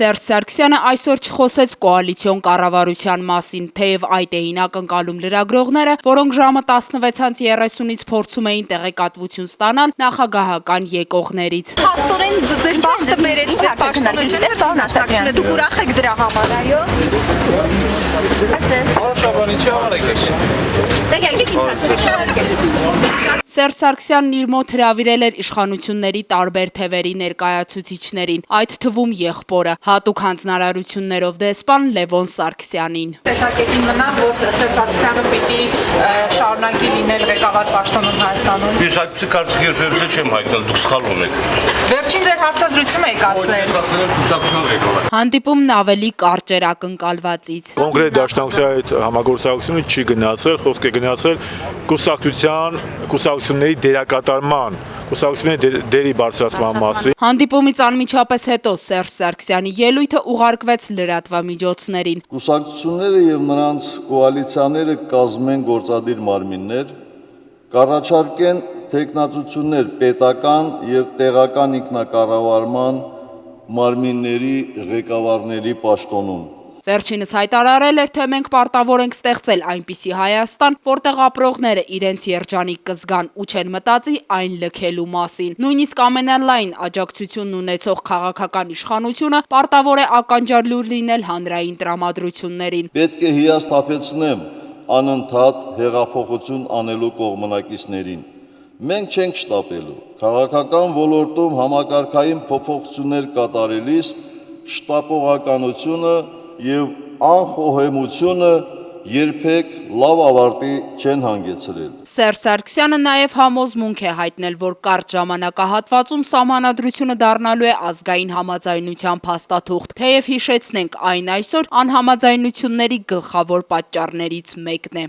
Սերժ Սարգսյանը այսօր չխոսեց կոալիցիոն կառավարության մասին, թեև այդ էին ակնկալում լրագրողները, որոնք ժամը 16:30-ից փորձում էին տեղեկատվություն ստանալ նախագահական եկողներից։ Փաստորեն ձեր բախտը բերեց ձեր պաշտոնը չէ՞, պարոն Աշտարակյանը, դուք ուրախ եք դրա համար, այո։ Սերժ Սարգսյանն իր մոտ հրավիրել էր իշխանությունների տարբեր թևերի ներկայացուցիչներին, այդ թվում եղբորը, հատուկ հանձնարարություններով դեսպան Լևոն Սարգսյանին։ Տեսակետին մնա, որ Սերժ Սարգսյանը պիտի շարունակի լինել ղեկավար պաշտոնում Հայաստանում։ Ես այդպիսի կարծիք երբևէ չեմ հայտնել, դուք սխալվում եք։ Վերջին ձեր հարցազրույցում եք ասել։ Հանդիպումն ավելի կարճ էր ակնկալվածից։ Կոնկրետ դաշնակցության հետ համագործակցությունը չի գնացել, խոսք է գնացել կուսակցությունների դերակատարման, կուսակցությունների դերի բարձրացման մասին։ Հանդիպումից անմիջապես հետո Սերժ Սարգսյանի ելույթը ուղարկվեց լրատվամիջոցներին։ Կուսակցությունները եւ նրանց կոալիցիաները կազմեն գործադիր մարմիններ, կառաջարկեն թեկնածություններ պետական եւ տեղական ինքնակառավարման մարմինների ղեկավարների պաշտոնում։ Վերջինս հայտարարել էր, թե մենք պարտավոր ենք ստեղծել այնպիսի Հայաստան, որտեղ ապրողները իրենց երջանիկ կզգան ու չեն մտածի այն լքելու մասին։ Նույնիսկ ամենալայն աջակցությունն ունեցող քաղաքական իշխանությունը պարտավոր է ականջալուր լինել հանրային տրամադրություններին։ Պետք է հիասթափեցնեմ անընդհատ հեղափոխություն անելու կողմնակիցներին։ Մենք չենք շտապելու։ Քաղաքական ոլորտում համակարգային փոփոխություններ կատարելիս շտապողականությունը եւ անխոհեմությունը երբեք լավ ավարտի չեն հանգեցրել։ Սերժ Սարգսյանը նաև համոզմունք է հայտնել, որ կարճ ժամանակահատվածում սահմանադրությունը դառնալու է ազգային համաձայնության փաստաթուղթ, թեև հիշեցնենք այն այսօր անհամաձայնությունների գլխավոր պատճառներից մեկն է։